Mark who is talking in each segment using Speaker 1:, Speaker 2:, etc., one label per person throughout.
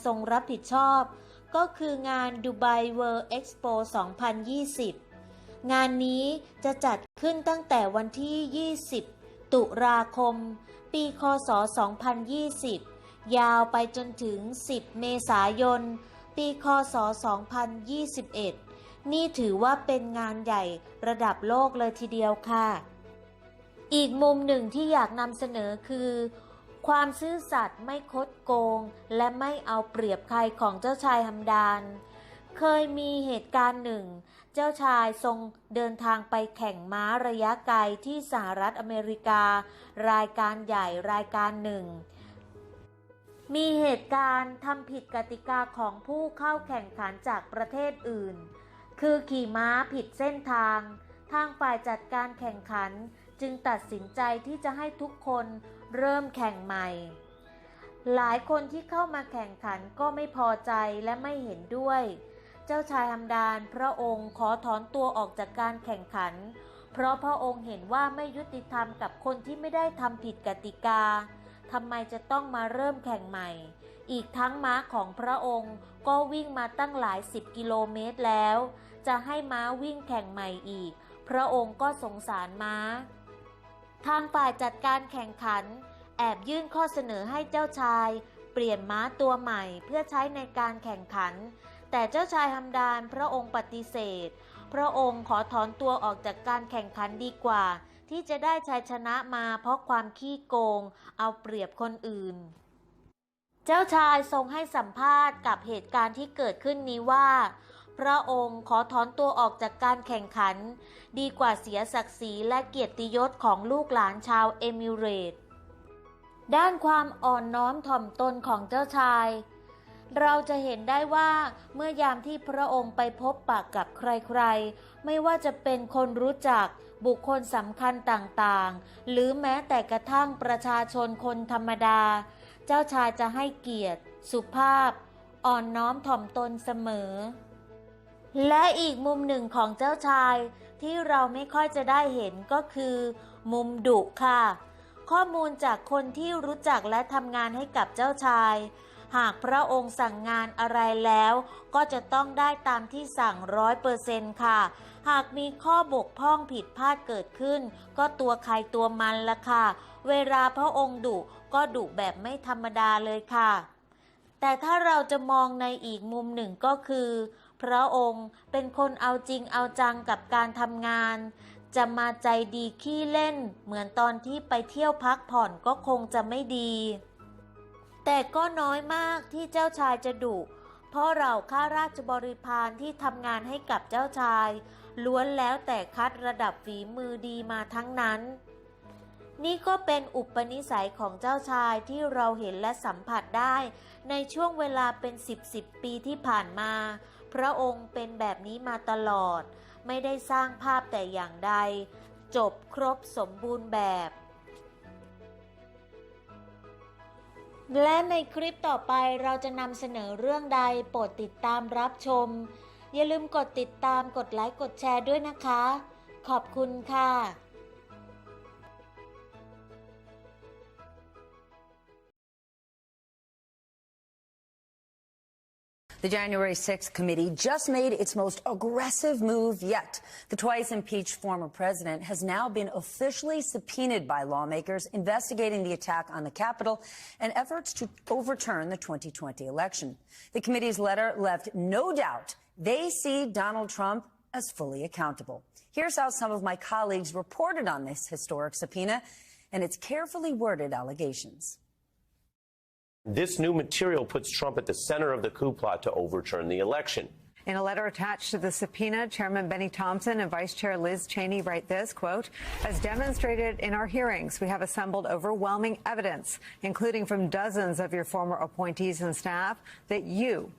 Speaker 1: ทรงรับผิดชอบก็คืองาน Dubai World Expo 2020 งานนี้จะจัดขึ้นตั้งแต่วันที่ 20 ตุลาคม ปีคศ 2020 ยาวไปจนถึง 10 เมษายน ปีคศ 2021 นี่ถือว่าเป็นงานใหญ่ระดับโลกเลยทีเดียวค่ะ อีกมุมหนึ่งที่อยากนำเสนอคือความซื่อสัตย์ไม่คดโกงและไม่เอาเปรียบใครของเจ้าชายฮัมดาน เคยมีเหตุการณ์หนึ่งเจ้าชายทรงเดินทางไปแข่งม้าระยะไกลที่สหรัฐอเมริการายการใหญ่รายการหนึ่งมีเหตุการณ์ทำผิดกติกาของผู้เข้าแข่งขันจากประเทศอื่นคือขี่ม้าผิดเส้นทางทางฝ่ายจัดการแข่งขันจึงตัดสินใจที่จะให้ทุกคนเริ่มแข่งใหม่หลายคนที่เข้ามาแข่งขันก็ไม่พอใจและไม่เห็นด้วยเจ้าชายฮัมดานพระองค์ขอถอนตัวออกจากการแข่งขันเพราะพระองค์เห็นว่าไม่ยุติธรรมกับคนที่ไม่ได้ทำผิดกติกาทำไมจะต้องมาเริ่มแข่งใหม่อีกทั้งม้าของพระองค์ก็วิ่งมาตั้งหลาย10 กิโลเมตรแล้วจะให้ม้าวิ่งแข่งใหม่อีกพระองค์ก็สงสารม้าทางฝ่ายจัดการแข่งขันแอบยื่นข้อเสนอให้เจ้าชายเปลี่ยนม้าตัวใหม่เพื่อใช้ในการแข่งขันแต่เจ้าชายฮัมดานพระองค์ปฏิเสธพระองค์ขอถอนตัวออกจากการแข่งขันดีกว่าที่จะได้ชัยชนะมาเพราะความขี้โกงเอาเปรียบคนอื่นเจ้าชายทรงให้สัมภาษณ์กับเหตุการณ์ที่เกิดขึ้นนี้ว่าพระองค์ขอถอนตัวออกจากการแข่งขันดีกว่าเสียศักดิ์ศรีและเกียรติยศของลูกหลานชาวเอมิเรตส์ด้านความอ่อนน้อมถ่อมตนของเจ้าชายเราจะเห็นได้ว่าเมื่อยามที่พระองค์ไปพบปะกับใครๆไม่ว่าจะเป็นคนรู้จักบุคคลสำคัญต่างๆหรือแม้แต่กระทั่งประชาชนคนธรรมดาเจ้าชายจะให้เกียรติสุภาพอ่อนน้อมถ่อมตนเสมอและอีกมุมหนึ่งของเจ้าชายที่เราไม่ค่อยจะได้เห็นก็คือมุมดุค่ะข้อมูลจากคนที่รู้จักและทำงานให้กับเจ้าชายหากพระองค์สั่งงานอะไรแล้วก็จะต้องได้ตามที่สั่ง100%ค่ะหากมีข้อบกพร่องผิดพลาดเกิดขึ้นก็ตัวใครตัวมันละค่ะเวลาพระองค์ดุก็ดุแบบไม่ธรรมดาเลยค่ะแต่ถ้าเราจะมองในอีกมุมหนึ่งก็คือพระองค์เป็นคนเอาจริงเอาจังกับการทำงานจะมาใจดีขี้เล่นเหมือนตอนที่ไปเที่ยวพักผ่อนก็คงจะไม่ดีแต่ก็น้อยมากที่เจ้าชายจะดุเพราะเราข้าราชบริพารที่ทำงานให้กับเจ้าชายล้วนแล้วแต่คัดระดับฝีมือดีมาทั้งนั้นนี่ก็เป็นอุปนิสัยของเจ้าชายที่เราเห็นและสัมผัสได้ในช่วงเวลาเป็น10 ปีที่ผ่านมาพระองค์เป็นแบบนี้มาตลอดไม่ได้สร้างภาพแต่อย่างใดจบครบสมบูรณ์แบบและในคลิปต่อไปเราจะนำเสนอเรื่องใดโปรดติดตามรับชมอย่าลืมกดติดตามกดไลค์กดแชร์ด้วยนะคะขอบคุณค่ะ
Speaker 2: The January 6th committee just made its most aggressive move yet. The twice impeached former president has now been officially subpoenaed by lawmakers investigating the attack on the Capitol and efforts to overturn the 2020 election. The committee's letter left no doubt they see Donald Trump as fully accountable. Here's how some of my colleagues reported on this historic subpoena and its carefully worded allegations.
Speaker 3: This new material puts Trump at the center of the coup plot to overturn the election.
Speaker 4: In a letter attached to the subpoena, Chairman Benny Thompson and Vice Chair Liz Cheney write this, quote, as demonstrated in our hearings, we have assembled overwhelming evidence, including from dozens of your former appointees and staff, that you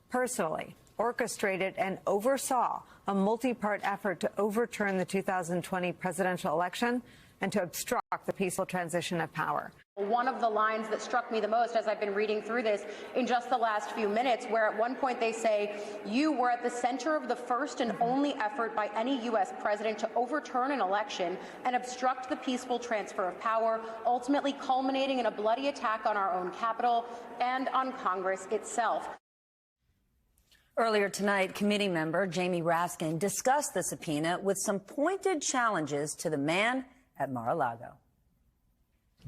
Speaker 4: personally orchestrated and oversaw a multi-part effort to overturn the 2020 presidential election and to obstruct the peaceful transition of power.
Speaker 5: One of the lines that struck me the most as I've been reading through this in just the last few minutes, where at one point they say, you were at the center of the first and only effort by any U.S. president to overturn an election and obstruct the peaceful transfer of power, ultimately culminating in a bloody attack on our own Capitol and on Congress itself.
Speaker 2: Earlier tonight, committee member Jamie Raskin discussed the subpoena with some pointed challenges to the man at Mar-a-Lago.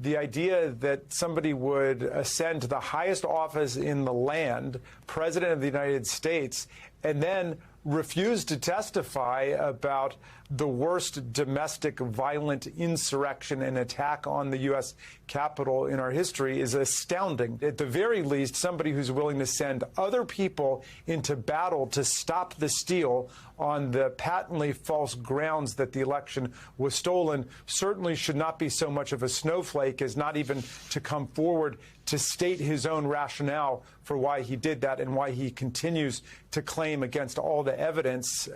Speaker 6: The idea that somebody would ascend to the highest office in the land, President of the United States, and then refuse to testify about the worst domestic violent insurrection and attack on the U.S. Capitol in our history is astounding. At the very least, somebody who's willing to send other people into battle to stop the steal on the patently false grounds that the election was stolen certainly should not be so much of a snowflake as not even to come forward to state his own rationale for why he did that and why he continues to claim against all the evidence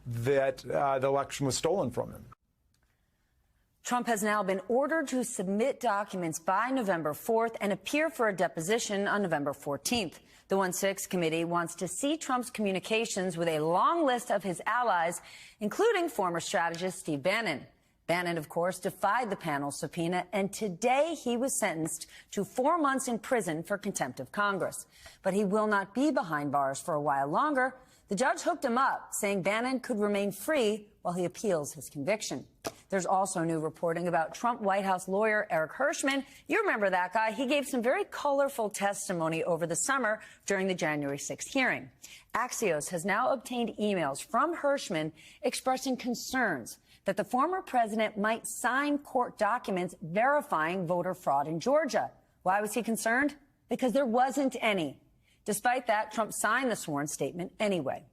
Speaker 6: that the election was stolen from him.
Speaker 2: Trump has now been ordered to submit documents by November 4th and appear for a deposition on November 14th. The 1-6 committee wants to see Trump's communications with a long list of his allies, including former strategist Steve Bannon. Bannon, of course, defied the panel's subpoena, and today he was sentenced to 4 months in prison for contempt of Congress. But he will not be behind bars for a while longer. The judge hooked him up, saying Bannon could remain free while he appeals his conviction. There's also new reporting about Trump White House lawyer Eric Hirschman. You remember that guy. He gave some very colorful testimony over the summer during the January 6th hearing. Axios has now obtained emails from Hirschman expressing concerns that the former president might sign court documents verifying voter fraud in Georgia. Why was he concerned? Because there wasn't any. Despite that, Trump signed the sworn statement anyway.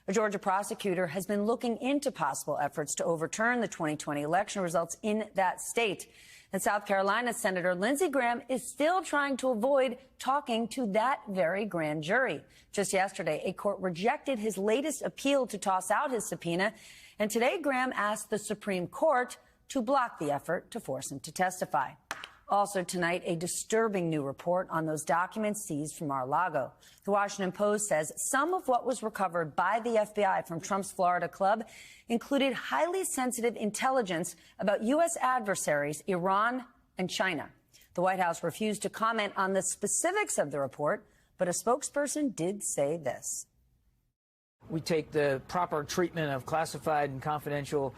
Speaker 2: A Georgia prosecutor has been looking into possible efforts to overturn the 2020 election results in that state. And South Carolina Senator Lindsey Graham is still trying to avoid talking to that very grand jury. Just yesterday, a court rejected his latest appeal to toss out his subpoena. And today, Graham asked the Supreme Court to block the effort to force him to testify. Also tonight, a disturbing new report on those documents seized from Mar-a-Lago. The Washington Post says some of what was recovered by the FBI from Trump's Florida club included highly sensitive intelligence about U.S. adversaries, Iran and China. The White House refused to comment on the specifics of the report, but a spokesperson did say this.
Speaker 7: We take the proper treatment of classified and confidential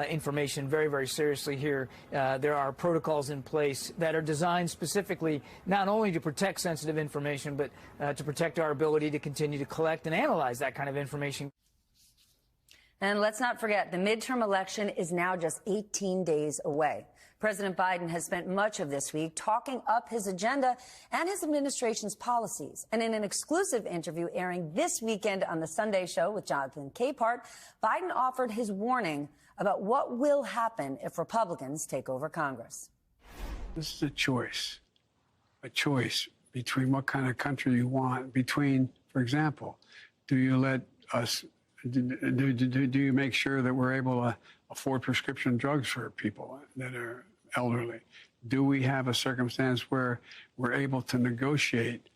Speaker 7: information very, very seriously here. There are protocols in place that are designed specifically not only to protect sensitive information, but to protect our ability to continue to collect and analyze that kind of information.
Speaker 2: And let's not forget, the midterm election is now just 18 days away. President Biden has spent much of this week talking up his agenda and his administration's policies. And in an exclusive interview airing this weekend on the Sunday Show with Jonathan Capehart, Biden offered his warning about what will happen if Republicans take over Congress.
Speaker 8: This is a choice between what kind of country you want, between, for example, do you let us, do you make sure that we're able to afford prescription drugs for people that are elderly? Do we have a circumstance where we're able to negotiate,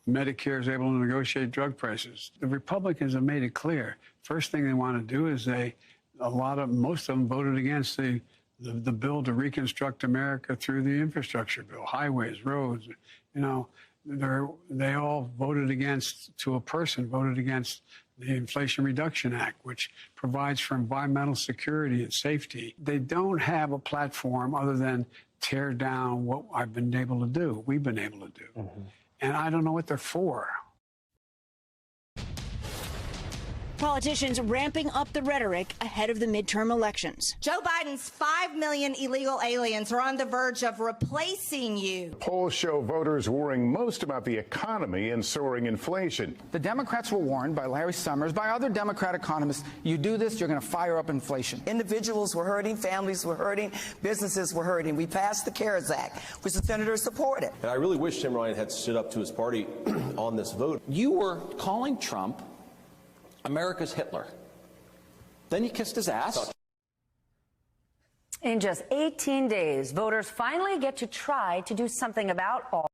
Speaker 8: Medicare is able to negotiate drug prices? The Republicans have made it clear. First thing they want to do is most of them voted against the bill to reconstruct America through the infrastructure bill, highways, roads. You know, they all voted against, to a person, voted against the Inflation Reduction Act, which provides for environmental security and safety. They don't have a platform other than tear down what I've been able to do, we've been able to do. Mm-hmm. And I don't know what they're for.
Speaker 9: Politicians ramping up the rhetoric ahead of the midterm elections.
Speaker 10: Joe Biden's 5 million illegal aliens are on the verge of replacing you.
Speaker 11: Polls show voters worrying most about the economy and soaring inflation.
Speaker 12: The Democrats were warned by Larry Summers, by other Democrat economists, you do this, you're going to fire up inflation.
Speaker 13: Individuals were hurting, families were hurting, businesses were hurting. We passed the CARES Act, which the senators supported.
Speaker 3: And I really wish Tim Ryan had stood up to his party on this vote.
Speaker 14: You were calling Trump America's Hitler. Then you kissed his ass.
Speaker 2: In just 18 days, voters finally get to try to do something about all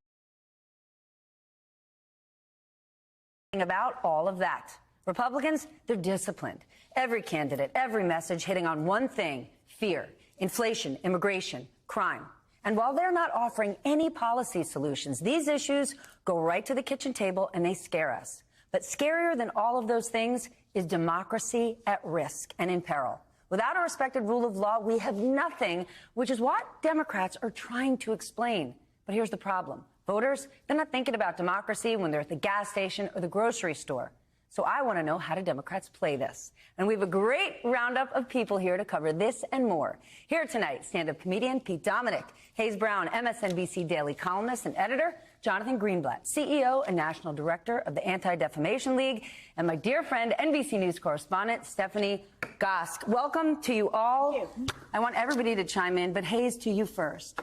Speaker 2: of that. Republicans, they're disciplined. Every candidate, every message hitting on one thing: fear, inflation, immigration, crime. And while they're not offering any policy solutions, these issues go right to the kitchen table and they scare us. But scarier than all of those things is democracy at risk and in peril. Without a respected rule of law, we have nothing, which is what Democrats are trying to explain. But here's the problem. Voters, they're not thinking about democracy when they're at the gas station or the grocery store. So I want to know, how do Democrats play this? And we have a great roundup of people here to cover this and more. Here tonight, stand-up comedian Pete Dominick, Hayes Brown, MSNBC Daily columnist and editor, Jonathan Greenblatt, CEO and National Director of the Anti-Defamation League, and my dear friend, NBC News correspondent Stephanie Gosk. Welcome to you all.
Speaker 9: Thank you.
Speaker 2: I want everybody to chime in, but Hayes, to you first.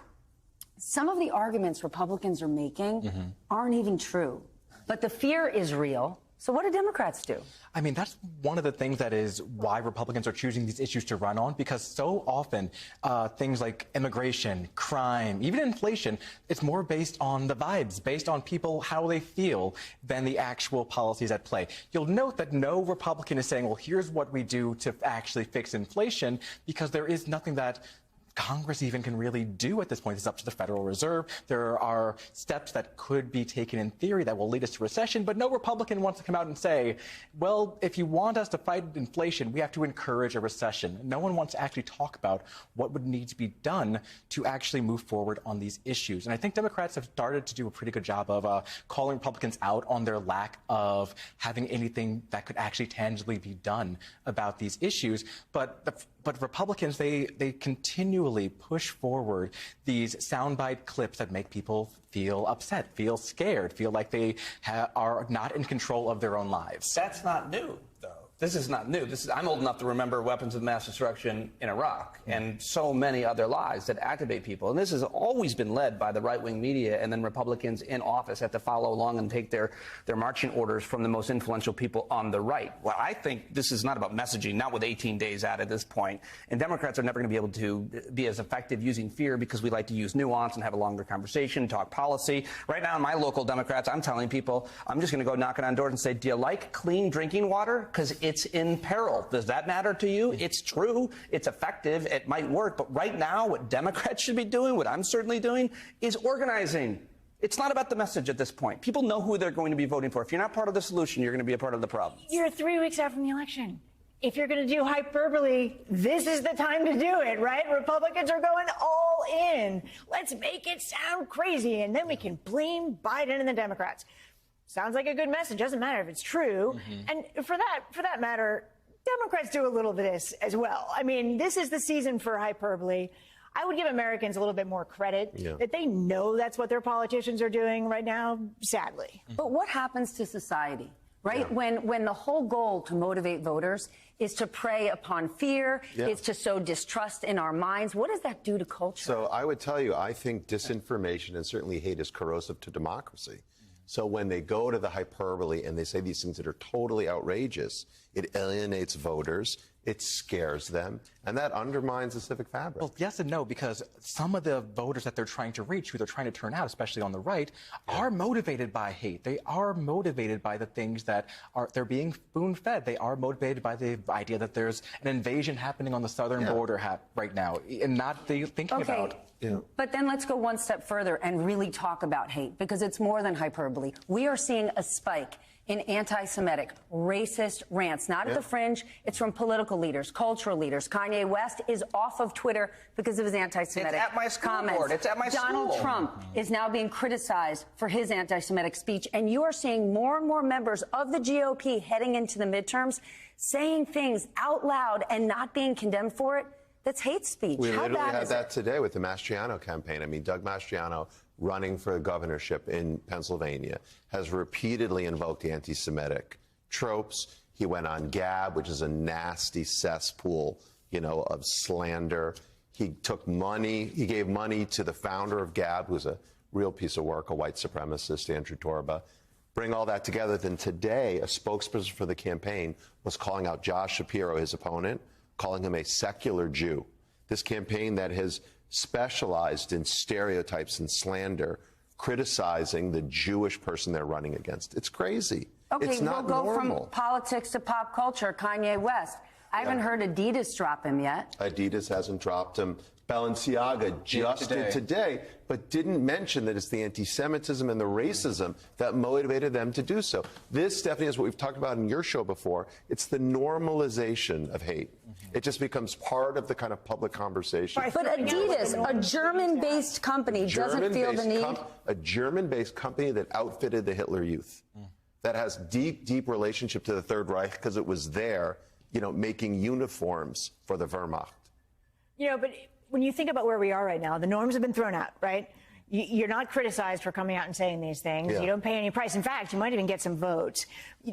Speaker 2: Some of the arguments Republicans are making aren't even true, but the fear is real. So what do Democrats do?
Speaker 15: I mean, that's one of the things that is why Republicans are choosing these issues to run on, because so often things like immigration, crime, even inflation, it's more based on the vibes, based on people, how they feel, than the actual policies at play. You'll note that no Republican is saying, well, here's what we do to actually fix inflation, because there is nothing that Congress even can really do at this point. It's up to the Federal Reserve. There are steps that could be taken in theory that will lead us to recession, but no Republican wants to come out and say, well, if you want us to fight inflation, we have to encourage a recession. No one wants to actually talk about what would need to be done to actually move forward on these issues. And I think Democrats have started to do a pretty good job of calling Republicans out on their lack of having anything that could actually tangibly be done about these issues. But Republicans, they continually push forward these soundbite clips that make people feel upset, feel scared, feel like they are not in control of their own lives.
Speaker 14: That's not new, though. This is not new. I'm old enough to remember weapons of mass destruction in Iraq and so many other lies that activate people. And this has always been led by the right-wing media, and then Republicans in office have to follow along and take their marching orders from the most influential people on the right. Well, I think this is not about messaging, not with 18 days out at this point. And Democrats are never going to be able to be as effective using fear, because we like to use nuance and have a longer conversation, talk policy. Right now in my local Democrats, I'm telling people, I'm just going to go knocking on doors and say, do you like clean drinking water? Because it's in peril. Does that matter to you? It's true. It's effective. It might work. But right now, what Democrats should be doing, what I'm certainly doing, is organizing. It's not about the message at this point. People know who they're going to be voting for. If you're not part of the solution, you're going to be a part of the problem.
Speaker 9: You're 3 weeks out from the election. If you're going to do hyperbole, this is the time to do it, right? Republicans are going all in. Let's make it sound crazy, and then we can blame Biden and the Democrats. Sounds like a good message. Doesn't matter if it's true. And for that matter, Democrats do a little bit of this as well. I mean, this is the season for hyperbole. I would give Americans a little bit more credit that they know that's what their politicians are doing right now, sadly.
Speaker 2: But what happens to society, right? When the whole goal to motivate voters is to prey upon fear, is to sow distrust in our minds. What does that do to culture?
Speaker 16: So I would tell you, I think disinformation and certainly hate is corrosive to democracy. So when they go to the hyperbole and they say these things that are totally outrageous, it alienates voters, it scares them, and that undermines the civic fabric.
Speaker 15: Well, yes and no, because some of the voters that they're trying to reach, who they're trying to turn out, especially on the right, are motivated by hate. They are motivated by the things that they're being spoon-fed. They are motivated by the idea that there's an invasion happening on the southern border right now, and not thinking about...
Speaker 2: But then let's go one step further and really talk about hate, because it's more than hyperbole. We are seeing a spike in anti-Semitic, racist rants, not at the fringe. It's from political leaders, cultural leaders. Kanye West is off of Twitter because of his anti-Semitic comments.
Speaker 14: It's at my school board. It's at my
Speaker 2: Donald
Speaker 14: school.
Speaker 2: Trump is now being criticized for his anti-Semitic speech, and you are seeing more and more members of the GOP heading into the midterms saying things out loud and not being condemned for it. That's hate speech.
Speaker 16: We
Speaker 2: How
Speaker 16: literally
Speaker 2: bad
Speaker 16: had
Speaker 2: is
Speaker 16: that
Speaker 2: it?
Speaker 16: today with the Mastriano campaign. I mean, Doug Mastriano, running for the governorship in Pennsylvania, has repeatedly invoked anti-Semitic tropes. He went on Gab, which is a nasty cesspool, of slander. He took money. He gave money to the founder of Gab, who's a real piece of work, a white supremacist, Andrew Torba. Bring all that together, then today, a spokesperson for the campaign was calling out Josh Shapiro, his opponent, calling him a secular Jew. This campaign that has specialized in stereotypes and slander, criticizing the Jewish person they're running against. It's crazy.
Speaker 2: Okay,
Speaker 16: it's not
Speaker 2: we'll go
Speaker 16: normal.
Speaker 2: from politics to pop culture. Kanye West. I haven't heard Adidas drop him yet.
Speaker 16: Adidas hasn't dropped him. Balenciaga just did today, but didn't mention that it's the anti-Semitism and the racism that motivated them to do so. This, Stephanie, is what we've talked about in your show before. It's the normalization of hate. It just becomes part of the kind of public conversation.
Speaker 2: But Adidas, a German-based company, doesn't feel the need.
Speaker 16: A German-based company that outfitted the Hitler Youth, that has deep, deep relationship to the Third Reich because it was there, you know, making uniforms for the Wehrmacht.
Speaker 9: You know, but when you think about where we are right now, the norms have been thrown out, right? You're not criticized for coming out and saying these things.
Speaker 16: Yeah.
Speaker 9: You don't pay any price. In fact, you might even get some votes.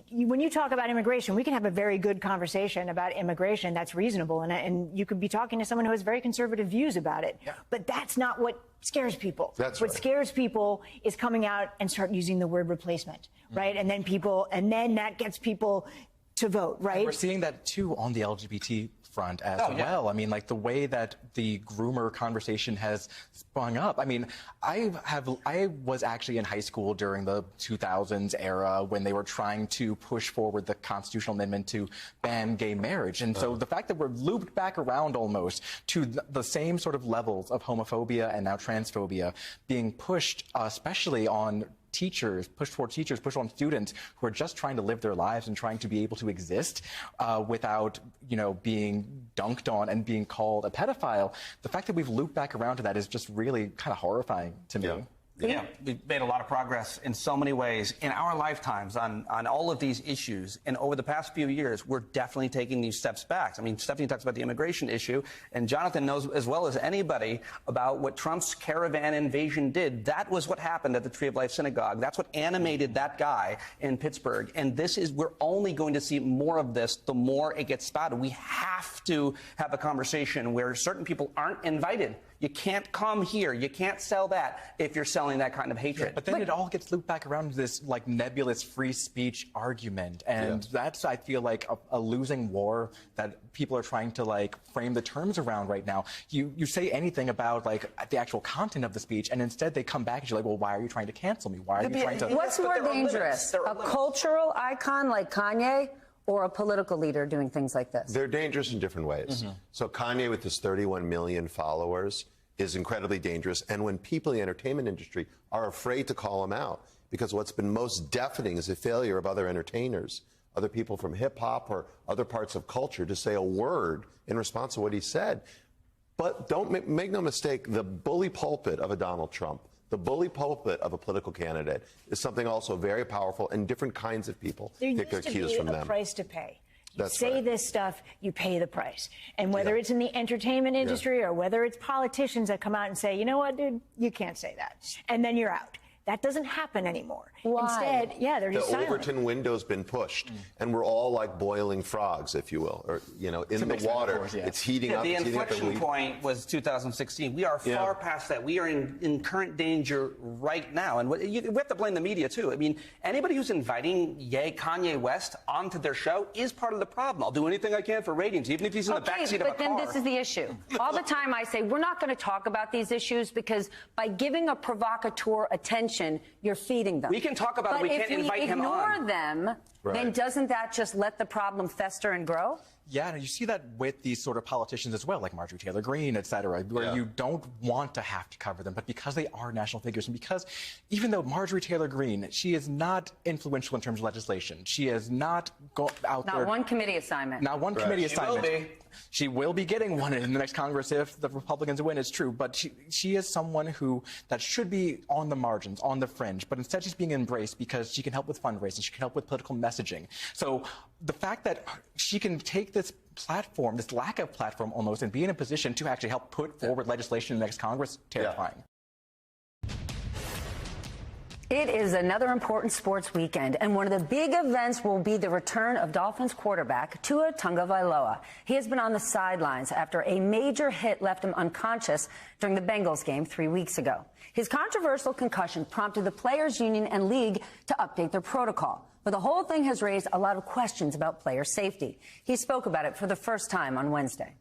Speaker 9: When you talk about immigration, we can have a very good conversation about immigration that's reasonable, and you could be talking to someone who has very conservative views about it. Yeah. But that's not what scares people.
Speaker 16: That's
Speaker 9: what
Speaker 16: right.
Speaker 9: scares people is coming out and start using the word replacement, right? And then that gets people to vote, right?
Speaker 15: And we're seeing that too on the LGBT front as well. I mean, like the way that the groomer conversation has sprung up. I mean, I was actually in high school during the 2000s era when they were trying to push forward the constitutional amendment to ban gay marriage. And so the fact that we're looped back around almost to the same sort of levels of homophobia and now transphobia being pushed, especially on teachers, pushed toward teachers, pushed on students who are just trying to live their lives and trying to be able to exist without, you know, being dunked on and being called a pedophile. The fact that we've looped back around to that is just really kind of horrifying to me.
Speaker 14: Yeah, we've made a lot of progress in so many ways in our lifetimes on all of these issues. And over the past few years, we're definitely taking these steps back. I mean, Stephanie talks about the immigration issue, and Jonathan knows as well as anybody about what Trump's caravan invasion did. That was what happened at the Tree of Life Synagogue. That's what animated that guy in Pittsburgh. And we're only going to see more of this the more it gets spouted. We have to have a conversation where certain people aren't invited. You can't come here. You can't sell that if you're selling that kind of hatred.
Speaker 15: But then it all gets looped back around to this like nebulous free speech argument. And that's, I feel like, a losing war that people are trying to like frame the terms around right now. You say anything about like the actual content of the speech, and instead they come back and you're like, well, why are you trying to cancel me? Why are you trying to...
Speaker 2: What's more dangerous, a cultural icon like Kanye or a political leader doing things like this?
Speaker 16: They're dangerous in different ways. So Kanye, with his 31 million followers, is incredibly dangerous. And when people in the entertainment industry are afraid to call him out, because what's been most deafening is the failure of other entertainers, other people from hip hop or other parts of culture, to say a word in response to what he said. But don't make no mistake, the bully pulpit of a Donald Trump, the bully pulpit of a political candidate, is something also very powerful, and different kinds of people get accused from them.
Speaker 9: There used to be a price to pay. You
Speaker 16: That's
Speaker 9: say
Speaker 16: right.
Speaker 9: this stuff, you pay the price. And whether it's in the entertainment industry or whether it's politicians that come out and say, you know what, dude, you can't say that. And then you're out. That doesn't happen anymore.
Speaker 2: Why?
Speaker 9: Instead, they're just silent.
Speaker 16: The Overton window's been pushed, and we're all like boiling frogs, if you will, or, you know, in the water. It's heating up.
Speaker 14: The
Speaker 16: it's heating up,
Speaker 14: inflection point was 2016. We are far past that. We are in current danger right now. And we have to blame the media, too. I mean, anybody who's inviting Kanye West onto their show is part of the problem. I'll do anything I can for ratings, even if he's in the backseat of a car.
Speaker 2: But then this is the issue. All the time I say, we're not going to talk about these issues because by giving a provocateur attention, you're feeding them.
Speaker 14: We can talk about it. We can't invite him on.
Speaker 2: But if we ignore them, then doesn't that just let the problem fester and grow?
Speaker 15: Yeah, and you see that with these sort of politicians as well, like Marjorie Taylor Greene, et cetera, where you don't want to have to cover them, but because they are national figures, and because even though Marjorie Taylor Greene, she is not influential in terms of legislation, she is not out there.
Speaker 2: Not one committee assignment.
Speaker 15: Not one committee assignment. She will be getting one in the next Congress if the Republicans win, it's true. But she is someone that should be on the margins, on the fringe. But instead she's being embraced because she can help with fundraising, she can help with political messaging. So the fact that she can take this platform, this lack of platform almost, and be in a position to actually help put forward legislation in the next Congress, terrifying.
Speaker 2: It is another important sports weekend, and one of the big events will be the return of Dolphins quarterback Tua Tagovailoa. He has been on the sidelines after a major hit left him unconscious during the Bengals game 3 weeks ago. His controversial concussion prompted the Players Union and League to update their protocol. But the whole thing has raised a lot of questions about player safety. He spoke about it for the first time on Wednesday.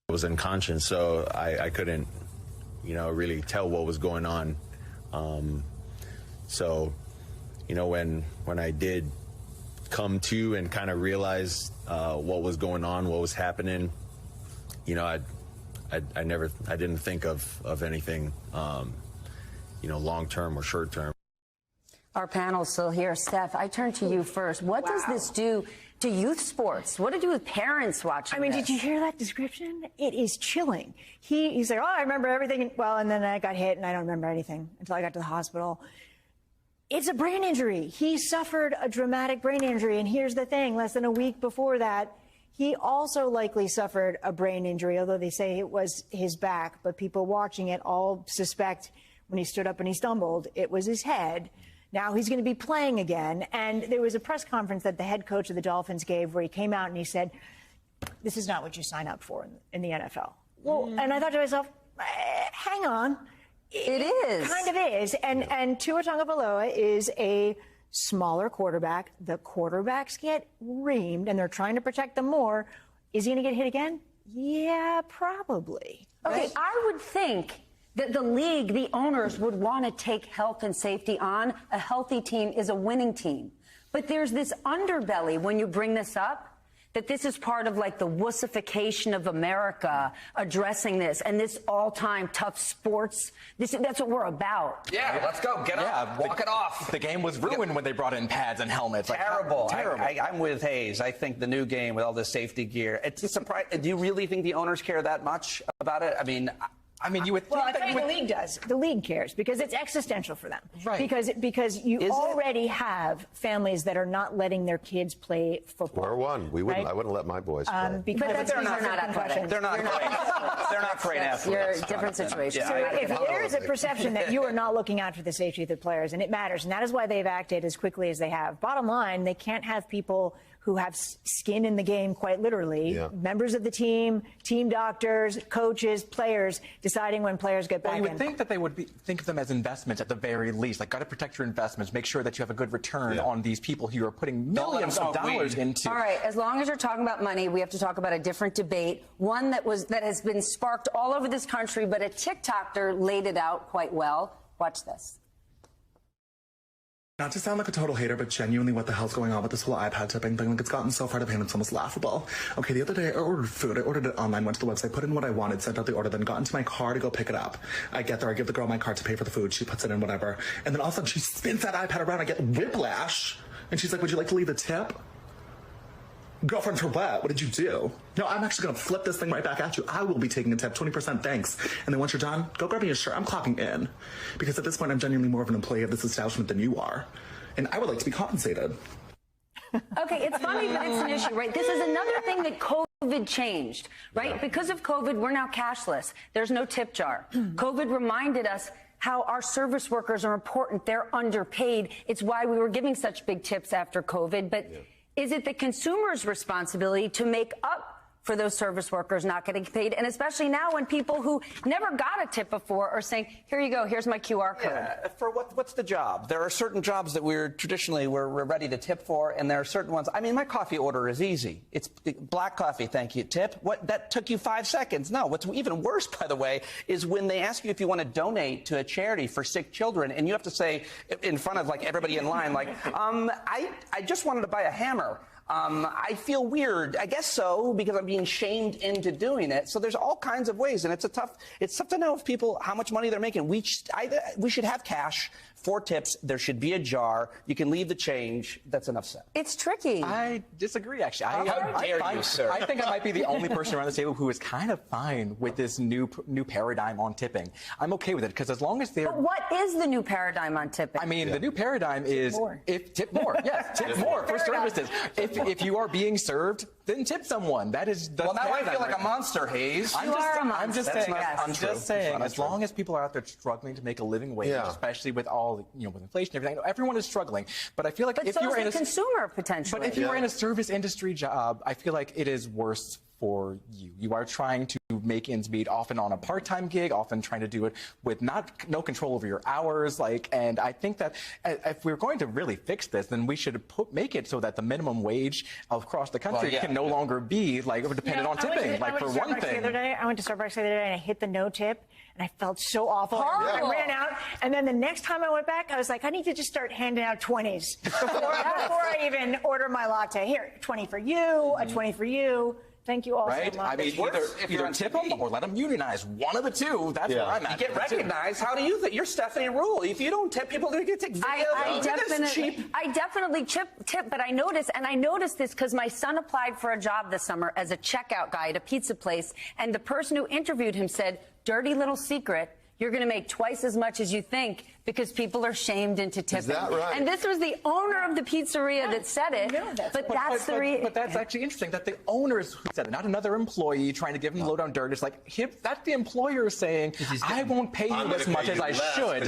Speaker 17: was unconscious, so I couldn't, really tell what was going on. So, when I did come to and kind of realize what was going on, what was happening, I didn't think of anything, long term or short term.
Speaker 2: Our panel's still here. Steph, I turn to you first. What does this do to youth sports? What did it do with parents watching this?
Speaker 9: Did you hear that description? It is chilling. He's like, I remember everything. Well, and then I got hit and I don't remember anything until I got to the hospital. It's a brain injury. He suffered a dramatic brain injury. And here's the thing, less than a week before that, he also likely suffered a brain injury, although they say it was his back. But people watching it all suspect when he stood up and he stumbled, it was his head. Now he's going to be playing again. And there was a press conference that the head coach of the Dolphins gave where he came out and he said, this is not what you sign up for in the NFL. Well, and I thought to myself, hang on.
Speaker 2: It is.
Speaker 9: Kind of is. And Tua Tagovailoa is a smaller quarterback. The quarterbacks get reamed and they're trying to protect them more. Is he going to get hit again? Yeah, probably.
Speaker 2: Okay,
Speaker 9: Right?
Speaker 2: I would think that the league, the owners, would want to take health and safety on. A healthy team is a winning team. But there's this underbelly when you bring this up, that this is part of like the wussification of America addressing this and this all-time tough sports. That's what we're about.
Speaker 14: Yeah, let's go. Get up. Walk it off.
Speaker 15: The game was ruined when they brought in pads and helmets.
Speaker 14: Terrible.
Speaker 15: Terrible.
Speaker 14: I'm with Hayes. I think the new game with all this safety gear, it's a surprise. Do you really think the owners care that much about it?
Speaker 15: I mean, you would think
Speaker 9: Well, I think the league does. The league cares because it's existential for them.
Speaker 15: Right.
Speaker 9: Because you already have families that are not letting their kids play football.
Speaker 16: We're one.
Speaker 9: Right?
Speaker 16: I wouldn't let my boys play.
Speaker 9: Because
Speaker 14: they're not
Speaker 2: athletic.
Speaker 14: They're not great. They're not great athletes.
Speaker 2: You're a different situation.
Speaker 14: Yeah,
Speaker 9: So if there is a perception that you are not looking out for the safety of the players, and it matters, and that is why they've acted as quickly as they have. Bottom line, they can't have people who have skin in the game, quite literally, members of the team doctors, coaches, players, deciding when players get back in.
Speaker 15: You would think that they would think of them as investments at the very least. Like, got to protect your investments, make sure that you have a good return on these people who are putting millions of dollars into.
Speaker 2: All right, as long as you're talking about money, we have to talk about a different debate, one that has been sparked all over this country, but a TikToker laid it out quite well. Watch this.
Speaker 18: Not to sound like a total hater, but genuinely what the hell's going on with this whole iPad tipping thing? Like, it's gotten so far to pain, it's almost laughable. Okay, the other day I ordered food. I ordered it online, went to the website, put in what I wanted, sent out the order, then got into my car to go pick it up. I get there, I give the girl my card to pay for the food. She puts it in, whatever. And then all of a sudden she spins that iPad around. I get whiplash. And she's like, would you like to leave a tip? Girlfriend, for what? What did you do? No, I'm actually going to flip this thing right back at you. I will be taking a tip, 20%, thanks. And then once you're done, go grab me a shirt. I'm clocking in. Because at this point, I'm genuinely more of an employee of this establishment than you are. And I would like to be compensated.
Speaker 2: Okay, it's funny, but it's an issue, right? This is another thing that COVID changed, right? Yeah. Because of COVID, we're now cashless. There's no tip jar. COVID reminded us how our service workers are important. They're underpaid. It's why we were giving such big tips after COVID. But is it the consumer's responsibility to make up for those service workers not getting paid? And especially now when people who never got a tip before are saying, here you go, here's my QR code.
Speaker 14: Yeah, for what's the job? There are certain jobs that we're ready to tip for, and there are certain ones. I mean, my coffee order is easy. It's black coffee, thank you, tip. What, that took you 5 seconds. No, what's even worse, by the way, is when they ask you if you want to donate to a charity for sick children, and you have to say in front of like everybody in line, like, I just wanted to buy a hammer. I feel weird. I guess so, because I'm being shamed into doing it. So there's all kinds of ways, and it's tough to know if people, how much money they're making. We should have cash for tips. There should be a jar. You can leave the change. That's enough said.
Speaker 2: It's tricky.
Speaker 15: I disagree, actually.
Speaker 14: How dare you, sir?
Speaker 15: I think I might be the only person around the table who is kind of fine with this new paradigm on tipping. I'm okay with it, because as long as they're...
Speaker 2: But what is the new paradigm on tipping?
Speaker 15: I mean, the new paradigm is... Tip more. Yes, tip more for services. If you are being served, then tip someone. That is the
Speaker 14: Well, now I feel like a monster, Hayes.
Speaker 15: I'm just saying, as long as people are out there struggling to make a living wage, especially with all, with inflation and everything, everyone is struggling. But I feel like if you're in a
Speaker 2: consumer potentially.
Speaker 15: But if you're in a service industry job, I feel like it is worse for you. You are trying to make ends meet, often on a part-time gig, often trying to do it with no control over your hours. And I think that if we're going to really fix this, then we should make it so that the minimum wage across the country can no longer be dependent on tipping. For one thing,
Speaker 9: I went to Starbucks the other day and I hit the no tip. And I felt so awful.
Speaker 15: Horrible.
Speaker 9: I ran out. And then the next time I went back, I was like, I need to just start handing out 20s before I even order my latte. Here, 20 for you, a 20 for you. Thank you all so much.
Speaker 15: I mean, either tip them or let them unionize. One of the two. That's where I'm at.
Speaker 14: You get recognized. How do you think? You're Stephanie Rule. If you don't tip, people are going to take videos.
Speaker 2: I definitely tip, but I noticed this because my son applied for a job this summer as a checkout guy at a pizza place, and the person who interviewed him said, "Dirty little secret, you're going to make twice as much as you think because people are shamed into tipping."
Speaker 16: Is that right?
Speaker 2: And this was the owner of the pizzeria that said it. But
Speaker 15: that's actually interesting that the owners who said it, not another employee trying to give him low down dirt. It's like that's the employer saying, "I won't pay you as much as I should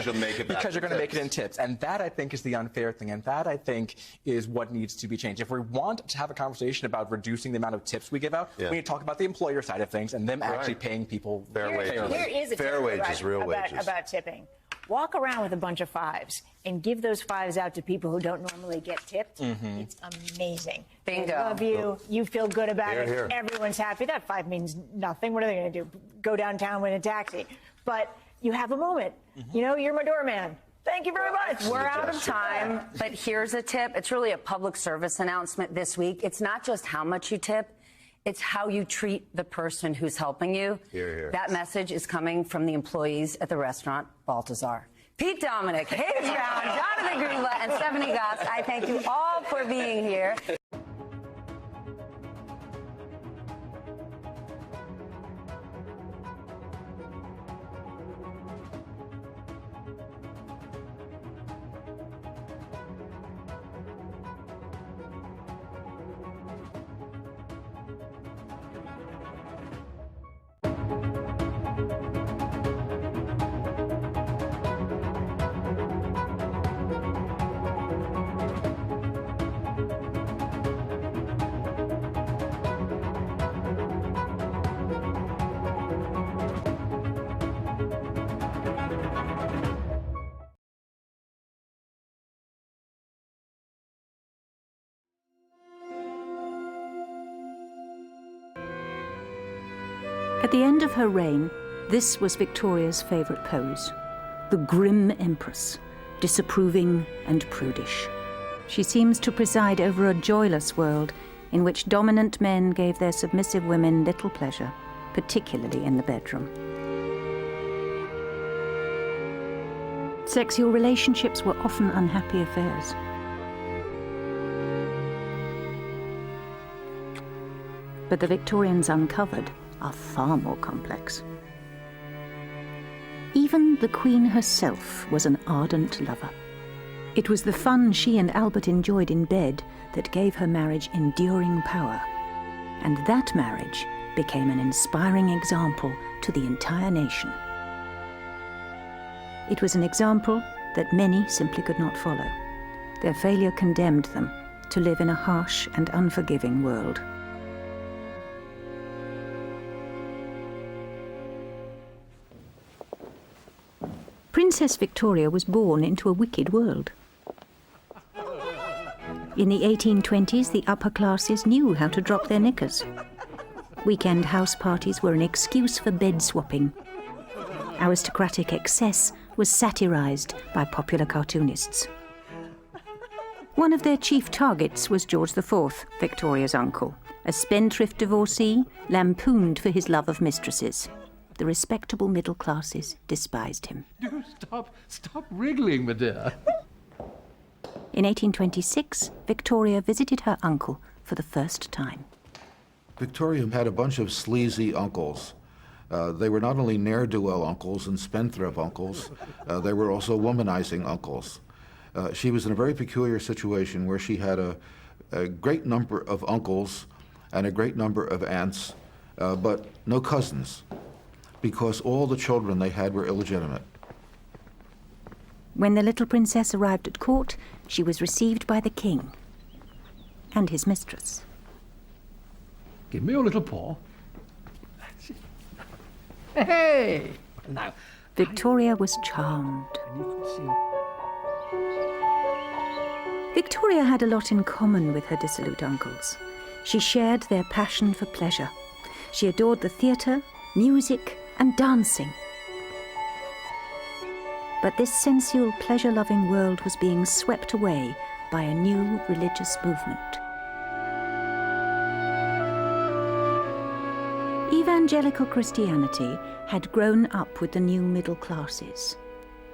Speaker 15: because you're going to make it in tips." And that, I think, is the unfair thing. And that, I think, is what needs to be changed. If we want to have a conversation about reducing the amount of tips we give out, we need to talk about the employer side of things and them actually paying people
Speaker 16: fair wages.
Speaker 9: Here is a
Speaker 16: fair wages, real wages.
Speaker 9: About tipping. Walk around with a bunch of fives and give those fives out to people who don't normally get tipped. It's amazing.
Speaker 2: Bingo.
Speaker 9: They love you. You feel good about it.
Speaker 16: Here.
Speaker 9: Everyone's happy. That 5 means nothing. What are they going to do? Go downtown with a taxi? But you have a moment. You know, you're my doorman. Thank you very much.
Speaker 2: We're out of time, but here's a tip. It's really a public service announcement this week. It's not just how much you tip. It's how you treat the person who's helping you.
Speaker 16: Hear, hear.
Speaker 2: That message is coming from the employees at the restaurant Balthazar. Pete Dominick, Hayes Brown, Jonathan Greenblatt, and Stephanie Goss, I thank you all for being here.
Speaker 19: At the end of her reign, this was Victoria's favourite pose. The grim empress, disapproving and prudish. She seems to preside over a joyless world in which dominant men gave their submissive women little pleasure, particularly in the bedroom. Sexual relationships were often unhappy affairs. But the Victorians uncovered are far more complex. Even the Queen herself was an ardent lover. It was the fun she and Albert enjoyed in bed that gave her marriage enduring power. And that marriage became an inspiring example to the entire nation. It was an example that many simply could not follow. Their failure condemned them to live in a harsh and unforgiving world. Princess Victoria was born into a wicked world. In the 1820s, the upper classes knew how to drop their knickers. Weekend house parties were an excuse for bed swapping. Aristocratic excess was satirized by popular cartoonists. One of their chief targets was George IV, Victoria's uncle, a spendthrift divorcee lampooned for his love of mistresses. The respectable middle classes despised him.
Speaker 20: Stop wriggling, my dear.
Speaker 19: In 1826, Victoria visited her uncle for the first time.
Speaker 21: Victoria had a bunch of sleazy uncles. They were not only ne'er-do-well uncles and spendthrift uncles, they were also womanizing uncles. She was in a very peculiar situation where she had a great number of uncles and a great number of aunts, but no cousins, because all the children they had were illegitimate.
Speaker 19: When the little princess arrived at court, she was received by the king and his mistress.
Speaker 20: Give me your little paw. Hey! Now,
Speaker 19: Victoria was charmed. Victoria had a lot in common with her dissolute uncles. She shared their passion for pleasure. She adored the theatre, music, and dancing. But this sensual, pleasure-loving world was being swept away by a new religious movement. Evangelical Christianity had grown up with the new middle classes.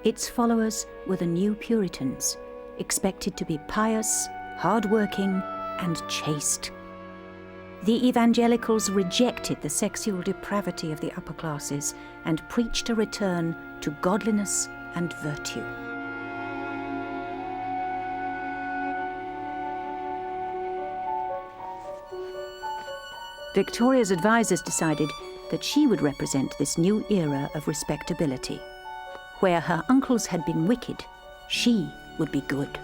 Speaker 19: Its followers were the new Puritans, expected to be pious, hard-working, and chaste. The evangelicals rejected the sexual depravity of the upper classes and preached a return to godliness and virtue. Victoria's advisors decided that she would represent this new era of respectability. Where her uncles had been wicked, she would be good.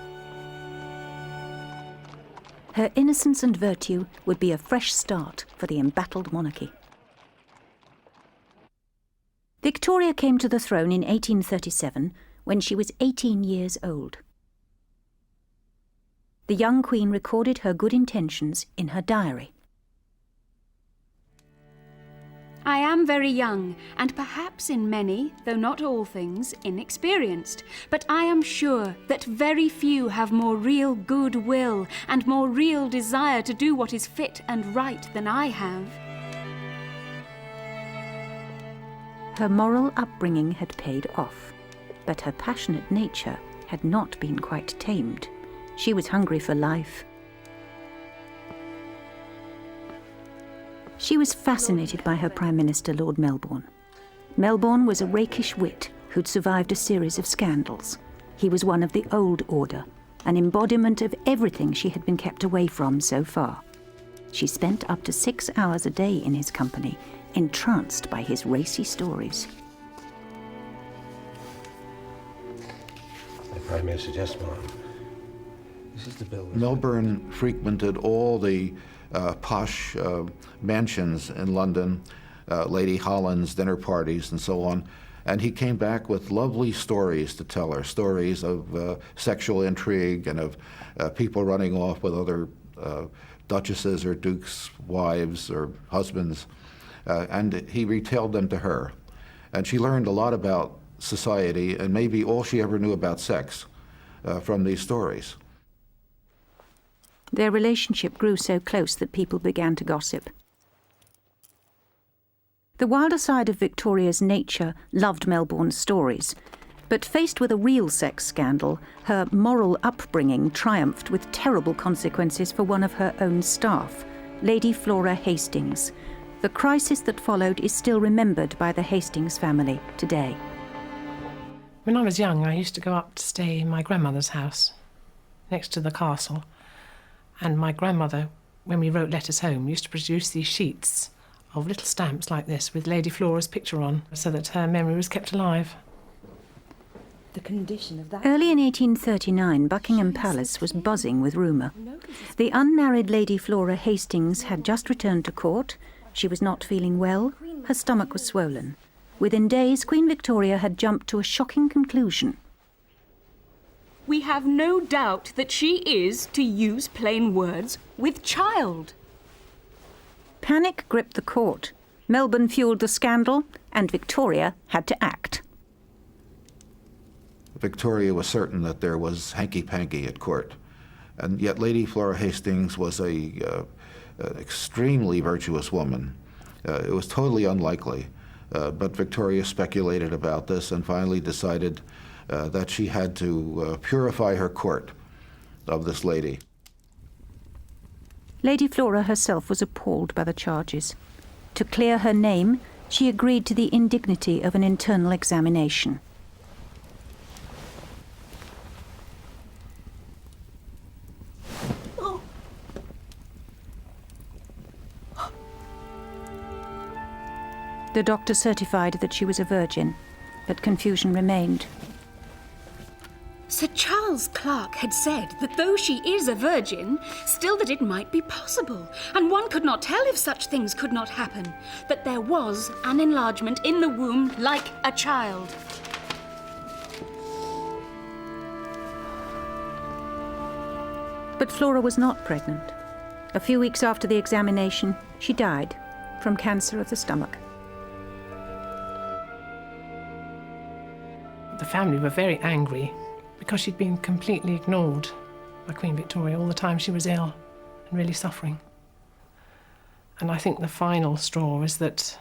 Speaker 19: Her innocence and virtue would be a fresh start for the embattled monarchy. Victoria came to the throne in 1837 when she was 18 years old. The young queen recorded her good intentions in her diary.
Speaker 1: I am very young, and perhaps in many, though not all things, inexperienced. But I am sure that very few have more real good will and more real desire to do what is fit and right than I have.
Speaker 19: Her moral upbringing had paid off, but her passionate nature had not been quite tamed. She was hungry for life. She was fascinated by her Prime Minister, Lord Melbourne. Melbourne was a rakish wit who'd survived a series of scandals. He was one of the old order, an embodiment of everything she had been kept away from so far. She spent up to 6 hours a day in his company, entranced by his racy stories.
Speaker 22: The Prime Minister just won. This is the bill.
Speaker 21: Melbourne frequented all the posh mansions in London, Lady Holland's dinner parties and so on, and he came back with lovely stories to tell her, stories of sexual intrigue and of people running off with other duchesses or dukes' wives or husbands, and he retailed them to her. And she learned a lot about society and maybe all she ever knew about sex from these stories.
Speaker 19: Their relationship grew so close that people began to gossip. The wilder side of Victoria's nature loved Melbourne's stories, but faced with a real sex scandal, her moral upbringing triumphed with terrible consequences for one of her own staff, Lady Flora Hastings. The crisis that followed is still remembered by the Hastings family today.
Speaker 23: When I was young, I used to go up to stay in my grandmother's house, next to the castle. And my grandmother, when we wrote letters home, used to produce these sheets of little stamps like this with Lady Flora's picture on, so that her memory was kept alive.
Speaker 1: The condition of that.
Speaker 19: Early in 1839, Buckingham Palace was buzzing with rumour. The unmarried Lady Flora Hastings had just returned to court. She was not feeling well. Her stomach was swollen. Within days, Queen Victoria had jumped to a shocking conclusion.
Speaker 1: We have no doubt that she is, to use plain words, with child.
Speaker 19: Panic gripped the court. Melbourne fuelled the scandal, and Victoria had to act.
Speaker 21: Victoria was certain that there was hanky-panky at court, and yet Lady Flora Hastings was an extremely virtuous woman. It was totally unlikely, but Victoria speculated about this and finally decided that she had to purify her court of this lady.
Speaker 19: Lady Flora herself was appalled by the charges. To clear her name, she agreed to the indignity of an internal examination. The doctor certified that she was a virgin, but confusion remained.
Speaker 1: Sir Charles Clarke had said that though she is a virgin, still that it might be possible, and one could not tell if such things could not happen, that there was an enlargement in the womb like a child.
Speaker 19: But Flora was not pregnant. A few weeks after the examination, she died from cancer of the stomach.
Speaker 23: The family were very angry because she'd been completely ignored by Queen Victoria all the time she was ill and really suffering. And I think the final straw is that